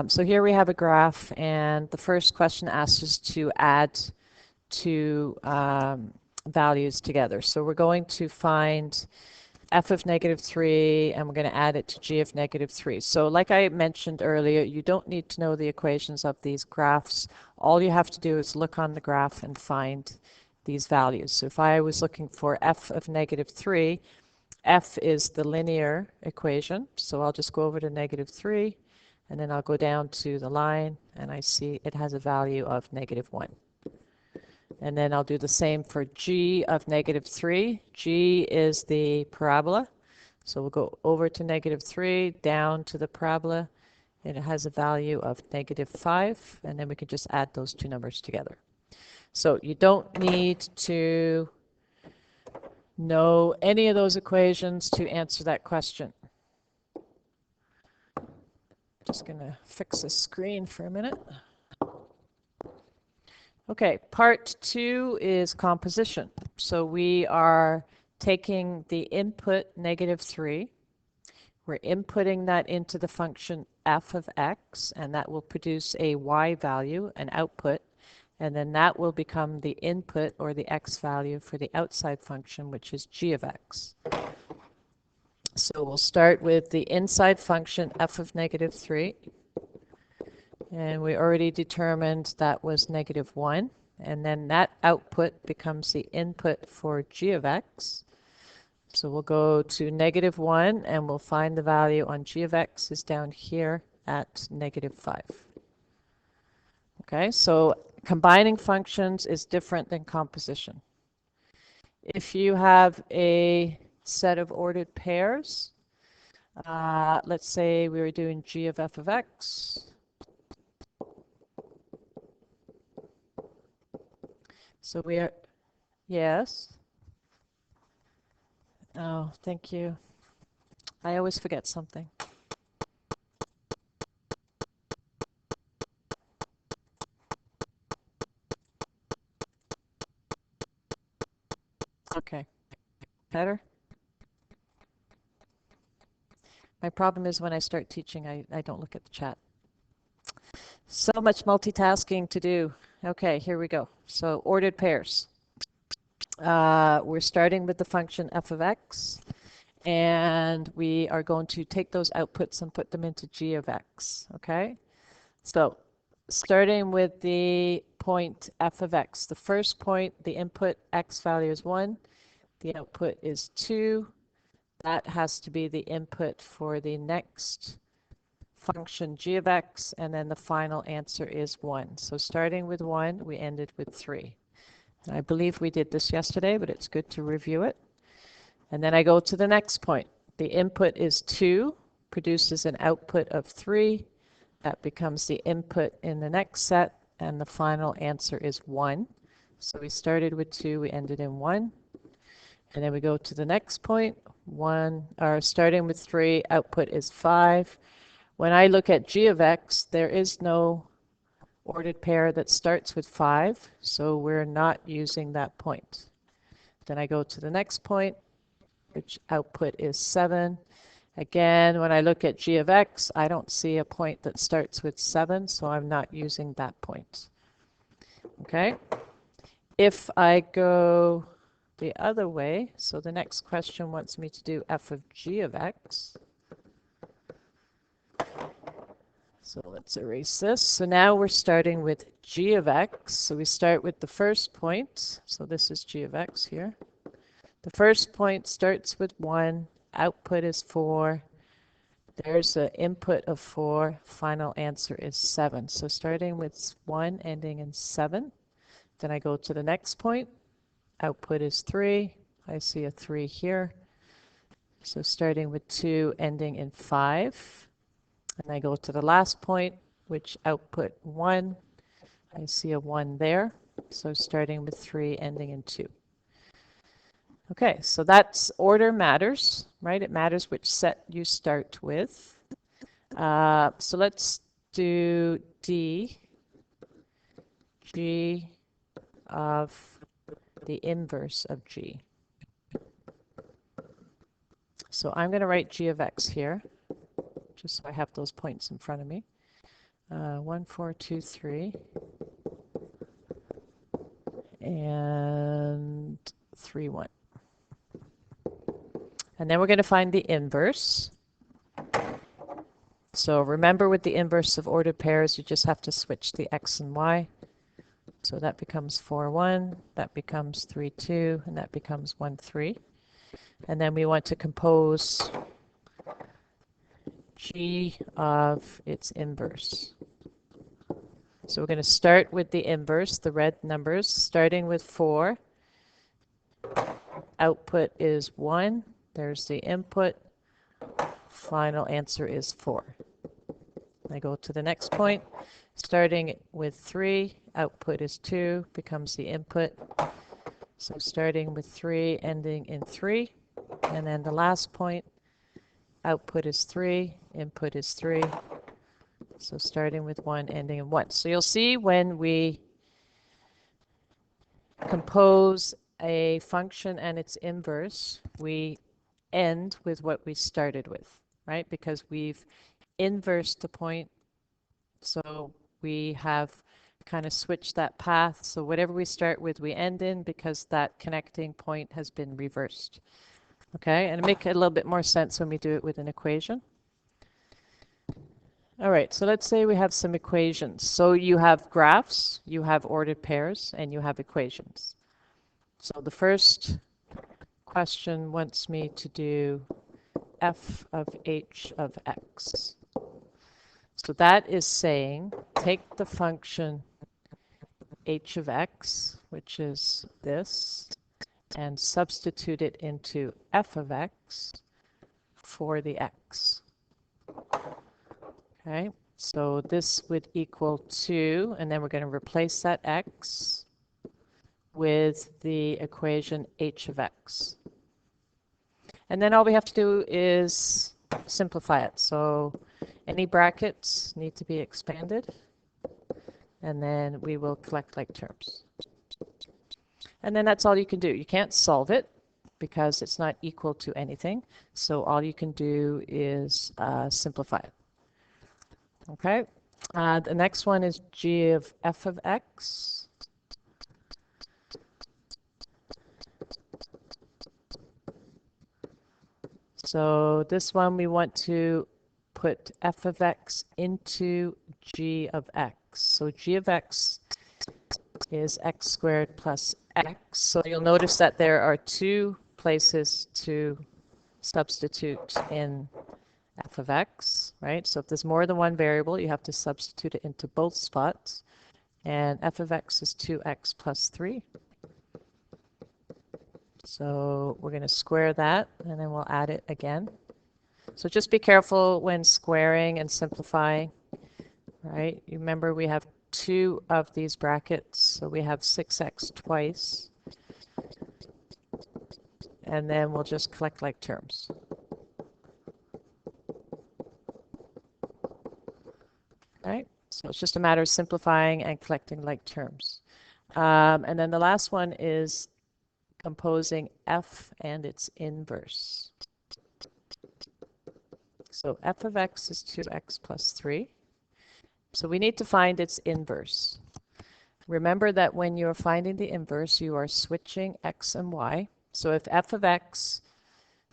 So here we have a graph, and the first question asks us to add two values together. So we're going to find f of -3, and we're going to add it to g of -3. So like I mentioned earlier, you don't need to know the equations of these graphs. All you have to do is look on the graph and find these values. So if I was looking for f of -3, f is the linear equation. So I'll just go over to -3, and then I'll go down to the line, and I see it has a value of -1. And then I'll do the same for g of -3. G is the parabola. So we'll go over to -3, down to the parabola, and it has a value of -5, and then we can just add those two numbers together. So you don't need to know any of those equations to answer that question. Just going to fix the screen for a minute. Okay, part 2 is composition. So we are taking the input -3. We're inputting that into the function f of x, and that will produce a y value, an output, and then that will become the input or the x value for the outside function, which is g of x. So we'll start with the inside function f of -3. And we already determined that was -1. And then that output becomes the input for g of x. So we'll go to -1, and we'll find the value on g of x is down here at -5. Okay, so combining functions is different than composition. If you have a set of ordered pairs, let's say we were doing g of f of x. So we are, yes. Oh, thank you. I always forget something. Okay. Better? My problem is when I start teaching, I don't look at the chat. So much multitasking to do. Okay, here we go. So ordered pairs. We're starting with the function f of x, and we are going to take those outputs and put them into g of x. Okay? So starting with the point f of x. The first point, the input x value is 1. The output is 2. That has to be the input for the next function g of x, and then the final answer is 1. So starting with 1, we ended with 3. And I believe we did this yesterday, but it's good to review it. And then I go to the next point. The input is 2, produces an output of 3. That becomes the input in the next set, and the final answer is 1. So we started with 2, we ended in 1. And then we go to the next point. Starting with 3, output is 5. When I look at g of x, there is no ordered pair that starts with 5, so we're not using that point. Then I go to the next point, which output is 7. Again, when I look at g of x, I don't see a point that starts with 7, so I'm not using that point. Okay? If I go the other way, so the next question wants me to do f of g of x. So let's erase this. So now we're starting with g of x. So we start with the first point. So this is g of x here. The first point starts with 1. Output is 4. There's an input of 4. Final answer is 7. So starting with 1, ending in 7. Then I go to the next point. Output is 3. I see a 3 here. So starting with 2, ending in 5. And I go to the last point, which output 1. I see a 1 there. So starting with 3, ending in 2. Okay, so that's order matters, right? It matters which set you start with. So let's do D, G of the inverse of G. So I'm going to write g of x here, just so I have those points in front of me. 1, 4, 2, 3, and 3, 1. And then we're going to find the inverse. So remember, with the inverse of ordered pairs, you just have to switch the x and y. So that becomes 4, 1, that becomes 3, 2, and that becomes 1, 3. And then we want to compose g of its inverse. So we're going to start with the inverse, the red numbers, starting with 4. Output is 1. There's the input. Final answer is 4. I go to the next point. Starting with 3, output is 2, becomes the input. So starting with 3, ending in 3. And then the last point, output is 3, input is 3. So starting with 1, ending in 1. So you'll see when we compose a function and its inverse, we end with what we started with, right? Because we've inversed the point, so we have kind of switched that path. So whatever we start with, we end in, because that connecting point has been reversed. Okay, and to make it a little bit more sense when we do it with an equation. All right, so let's say we have some equations. So you have graphs, you have ordered pairs, and you have equations. So the first question wants me to do f of h of x. So that is saying, take the function h of x, which is this, and substitute it into f of x for the x. Okay, so this would equal 2, and then we're going to replace that x with the equation h of x. And then all we have to do is simplify it. So any brackets need to be expanded, and then we will collect like terms. And then that's all you can do. You can't solve it because it's not equal to anything. So all you can do is simplify it. Okay. The next one is g of f of x. So this one we want to put f of x into g of x. So g of x is x squared plus x. So you'll notice that there are 2 places to substitute in f of x, right? So if there's more than one variable, you have to substitute it into both spots. And f of x is 2x plus 3. So we're going to square that, and then we'll add it again. So just be careful when squaring and simplifying, right? You remember we have 2 of these brackets, so we have 6x twice. And then we'll just collect like terms. Right? So it's just a matter of simplifying and collecting like terms. And then the last one is composing f and its inverse. So f of x is 2x plus 3. So we need to find its inverse. Remember that when you're finding the inverse, you are switching x and y. So if f of x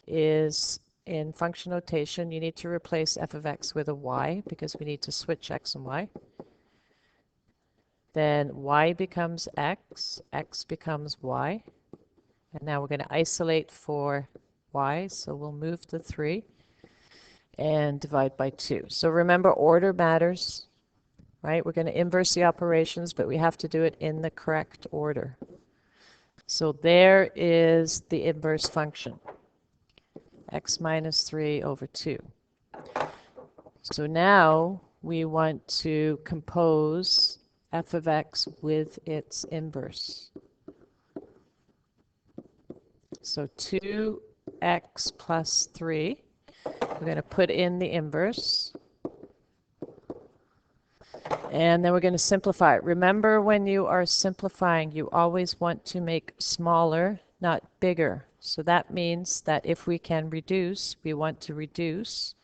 is in function notation, you need to replace f of x with a y because we need to switch x and y. Then y becomes x becomes y. And now we're going to isolate for y, so we'll move the 3 and divide by 2. So remember, order matters, right? We're going to inverse the operations, but we have to do it in the correct order. So there is the inverse function, x minus 3 over 2. So now we want to compose f of x with its inverse. So 2x plus 3, we're going to put in the inverse. And then we're going to simplify it. Remember, when you are simplifying, you always want to make smaller, not bigger. So that means that if we can reduce, we want to reduce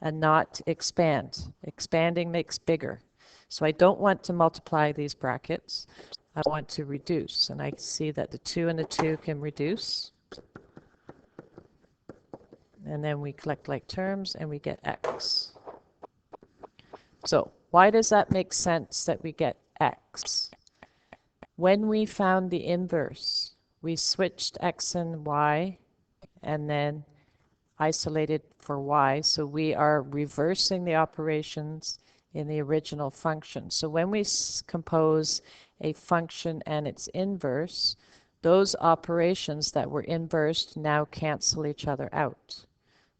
and not expand. Expanding makes bigger. So I don't want to multiply these brackets. I want to reduce, and I see that the 2 and the 2 can reduce. And then we collect like terms, and we get x. So why does that make sense that we get x? When we found the inverse, we switched x and y, and then isolated for y. So we are reversing the operations in the original function. So when we compose a function and its inverse, those operations that were inversed now cancel each other out.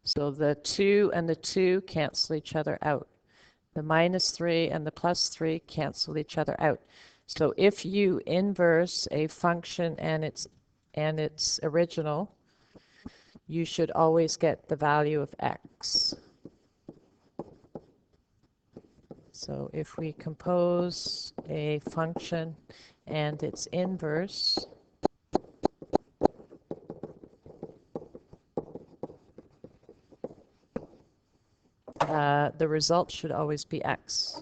So the 2 and the 2 cancel each other out. The -3 and the +3 cancel each other out. So if you inverse a function and its original, you should always get the value of x. So if we compose a function and its inverse, the result should always be x.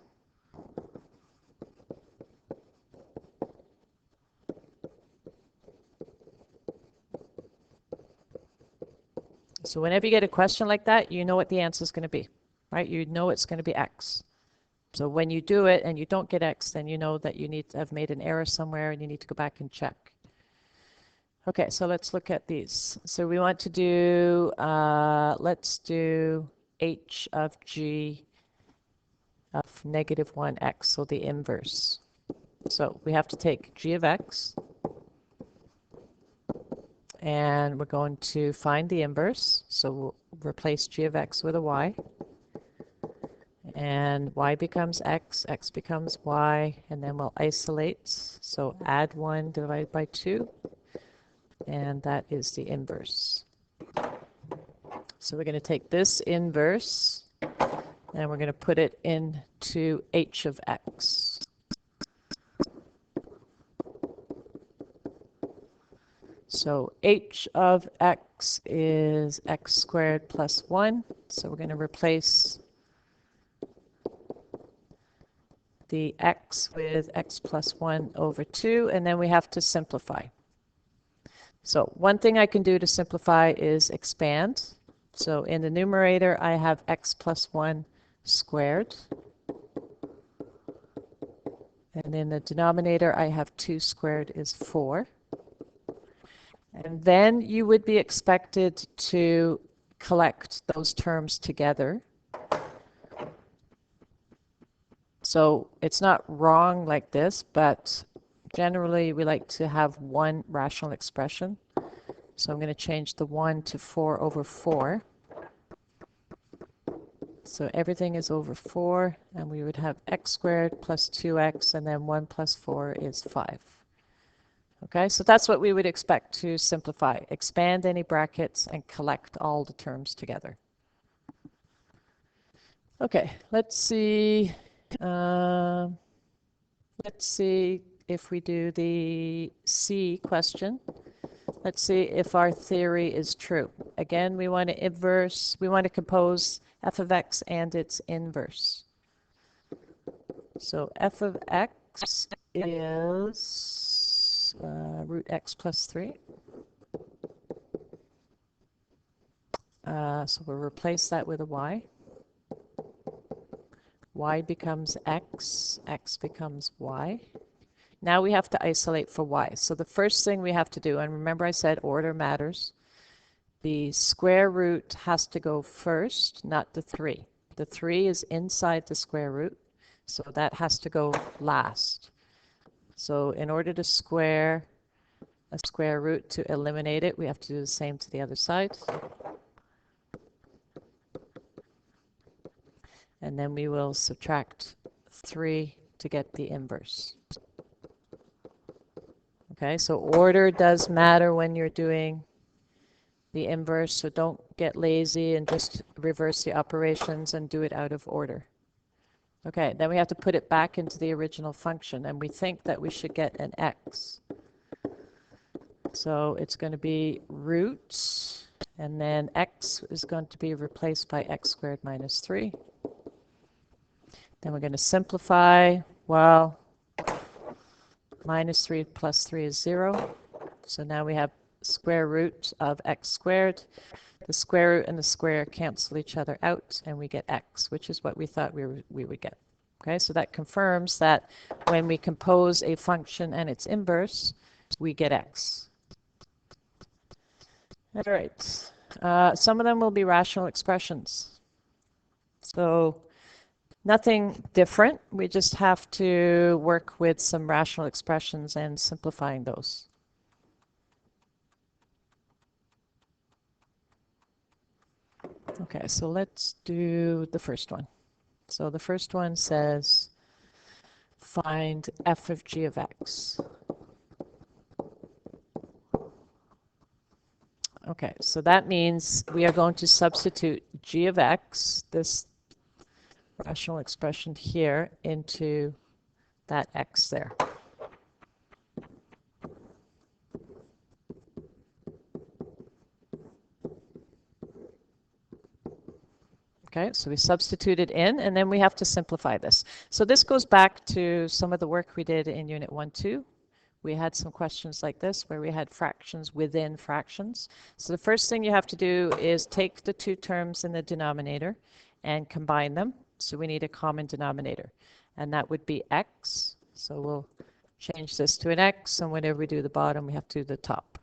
So whenever you get a question like that, you know what the answer is going to be, right? You know it's going to be x. So when you do it and you don't get x, then you know that you need to have made an error somewhere and you need to go back and check. Okay, so let's look at these. So we want to do, let's do h of g of -1x, so the inverse. So we have to take g of x, and we're going to find the inverse. So we'll replace g of x with a y, and y becomes x, x becomes y, and then we'll isolate. So add 1 divided by 2, and that is the inverse. So we're going to take this inverse, and we're going to put it into h of x. So h of x is x squared plus 1. So we're going to replace the x with x plus 1 over 2, and then we have to simplify. So one thing I can do to simplify is expand. So in the numerator, I have x plus 1 squared. And in the denominator, I have 2 squared is 4. And then you would be expected to collect those terms together. So it's not wrong like this, but generally we like to have one rational expression. So I'm going to change the 1 to 4 over 4. So everything is over 4, and we would have x squared plus 2x, and then 1 plus 4 is 5. Okay, so that's what we would expect to simplify. Expand any brackets and collect all the terms together. Okay, let's see if we do the C question. Let's see if our theory is true. Again, we want to compose f of x and its inverse. So f of x is root x plus 3. So we'll replace that with a y. Y becomes x, x becomes y. Now we have to isolate for y. So the first thing we have to do, and remember I said order matters, the square root has to go first, not the 3. The 3 is inside the square root, so that has to go last. So in order to square a square root to eliminate it, we have to do the same to the other side. And then we will subtract 3 to get the inverse. Okay, so order does matter when you're doing the inverse, so don't get lazy and just reverse the operations and do it out of order. Okay, then we have to put it back into the original function, and we think that we should get an x. So it's going to be root, and then x is going to be replaced by x squared minus 3. Then we're going to simplify. Well, minus 3 plus 3 is 0. So now we have square root of x squared. The square root and the square cancel each other out, and we get x, which is what we thought we would get. Okay, so that confirms that when we compose a function and its inverse, we get x. All right. Some of them will be rational expressions. So nothing different. We just have to work with some rational expressions and simplifying those. Okay, so let's do the first one. So the first one says find f of g of x. Okay, so that means we are going to substitute g of x, this rational expression here, into that x there. Okay, so we substitute it in, and then we have to simplify this. So this goes back to some of the work we did in Unit 1-2. We had some questions like this where we had fractions within fractions. So the first thing you have to do is take the two terms in the denominator and combine them. So we need a common denominator, and that would be x. So we'll change this to an x, and whenever we do the bottom, we have to do the top.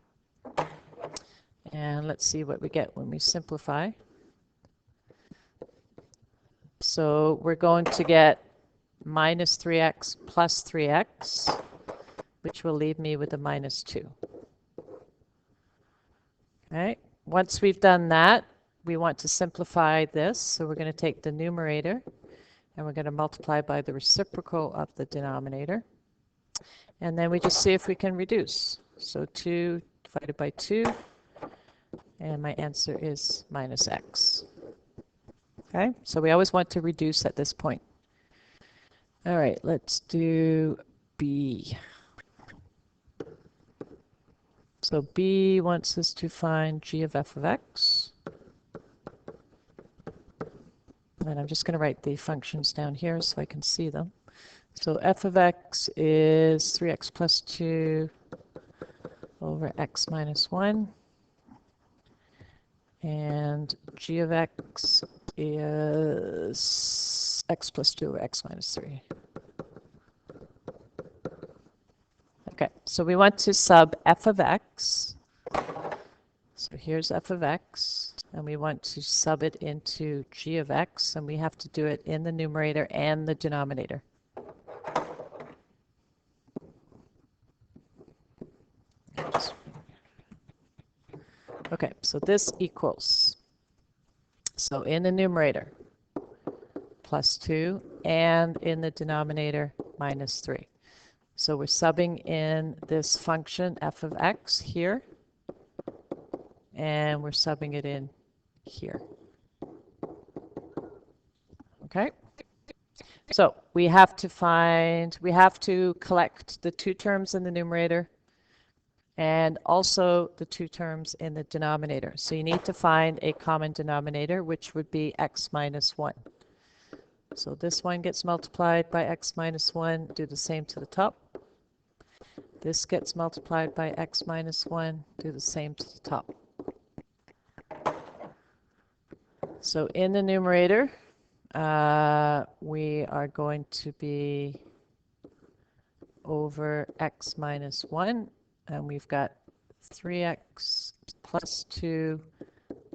And let's see what we get when we simplify. So we're going to get minus 3x plus 3x, which will leave me with a minus 2. Okay. Once we've done that, we want to simplify this. So we're going to take the numerator and we're going to multiply by the reciprocal of the denominator. And then we just see if we can reduce. So 2 divided by 2, and my answer is minus x. Okay, so we always want to reduce at this point. All right, let's do B. So B wants us to find g of f of x. And I'm just going to write the functions down here so I can see them. So f of x is 3x plus 2 over x minus 1. And g of x is x plus 2 over x minus 3. Okay, so we want to sub f of x. So here's f of x, and we want to sub it into g of x, and we have to do it in the numerator and the denominator. Okay, so this equals, so in the numerator, plus 2, and in the denominator, minus 3. So we're subbing in this function f of x here, and we're subbing it in here. Okay, so we have to collect the two terms in the numerator and also the two terms in the denominator. So you need to find a common denominator, which would be x minus 1. So this one gets multiplied by x minus 1, do the same to the top. This gets multiplied by x minus 1, do the same to the top. So in the numerator, we are going to be over x minus 1, and we've got 3x plus 2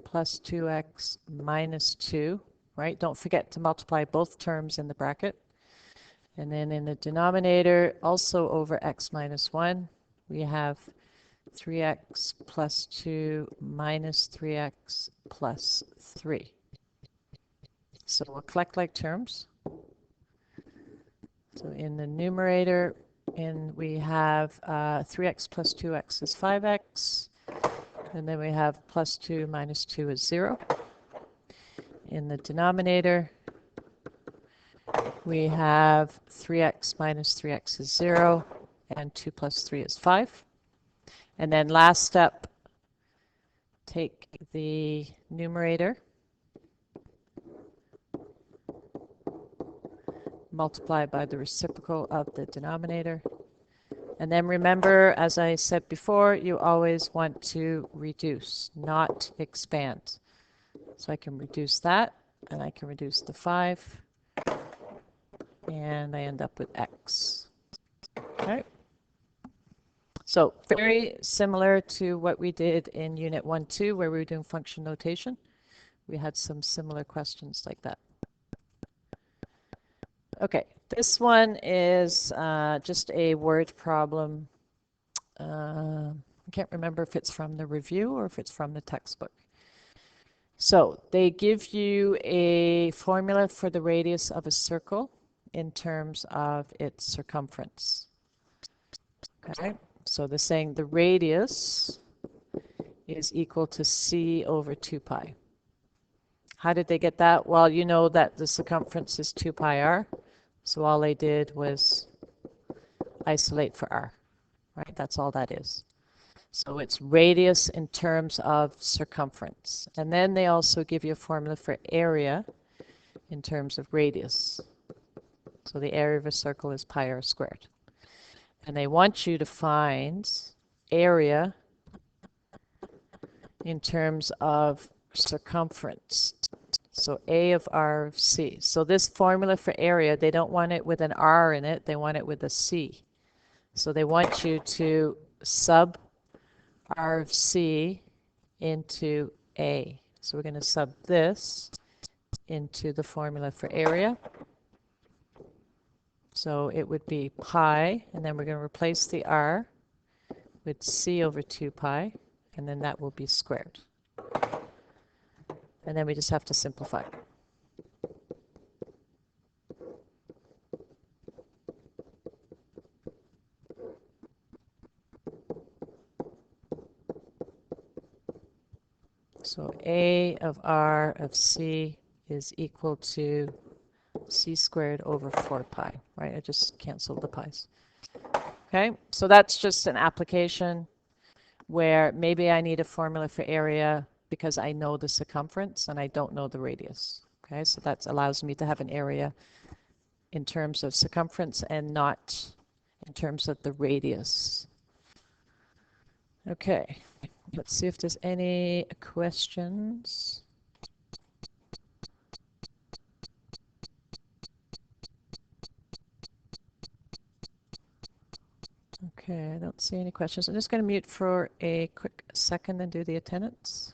plus 2x minus 2, right? Don't forget to multiply both terms in the bracket. And then in the denominator, also over x minus 1, we have 3x plus 2 minus 3x plus 3. So we'll collect like terms. So in the numerator, we have 3x plus 2x is 5x. And then we have plus 2 minus 2 is 0. In the denominator, we have 3x minus 3x is 0, and 2 plus 3 is 5. And then last step, take the numerator multiply by the reciprocal of the denominator. And then remember, as I said before, you always want to reduce, not expand. So I can reduce that, and I can reduce the 5, and I end up with x. Okay. So very similar to what we did in Unit 1-2, where we were doing function notation. We had some similar questions like that. Okay, this one is just a word problem. I can't remember if it's from the review or if it's from the textbook. So they give you a formula for the radius of a circle in terms of its circumference. Okay, so they're saying the radius is equal to c over 2 pi. How did they get that? Well, you know that the circumference is 2 pi r, so all they did was isolate for r, right? That's all that is. So it's radius in terms of circumference. And then they also give you a formula for area in terms of radius. So the area of a circle is pi r squared. And they want you to find area in terms of circumference. So A of R of C. So this formula for area, they don't want it with an R in it, they want it with a C. So they want you to sub R of C into A. So we're going to sub this into the formula for area. So it would be pi, and then we're going to replace the R with C over 2 pi, and then that will be squared. And then we just have to simplify. So A of R of C is equal to C squared over 4 pi, right? I just canceled the pi's. Okay, so that's just an application where maybe I need a formula for area because I know the circumference and I don't know the radius. Okay, so that allows me to have an area in terms of circumference and not in terms of the radius. Okay, let's see if there's any questions. Okay, I don't see any questions. I'm just going to mute for a quick second and do the attendance.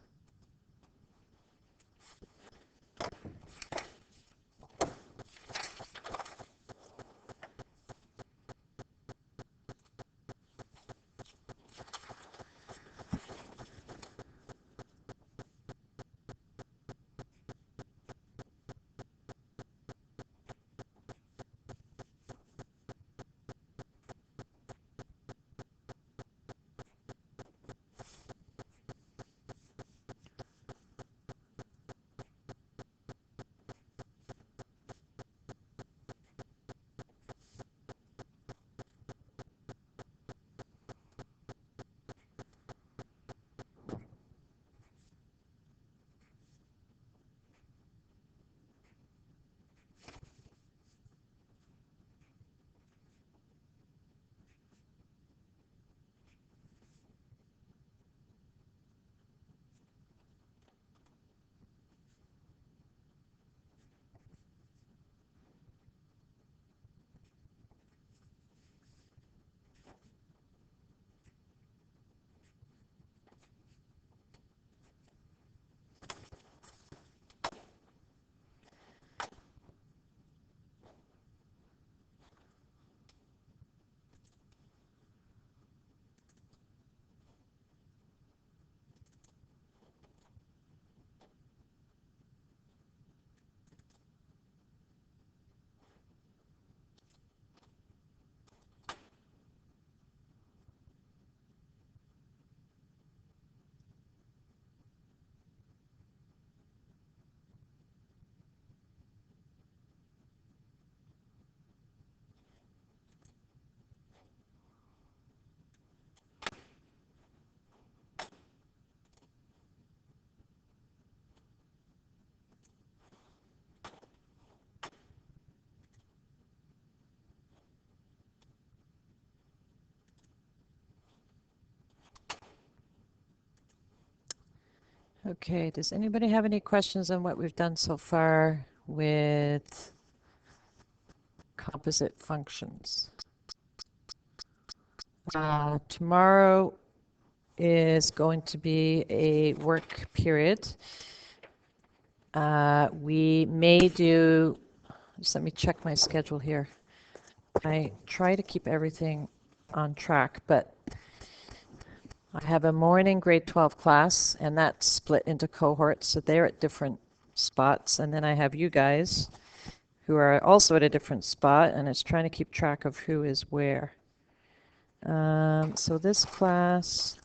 Okay, does anybody have any questions on what we've done so far with composite functions? Tomorrow is going to be a work period. We may do, just let me check my schedule here. I try to keep everything on track, but I have a morning grade 12 class, and that's split into cohorts, so they're at different spots. And then I have you guys who are also at a different spot, and it's trying to keep track of who is where. So this class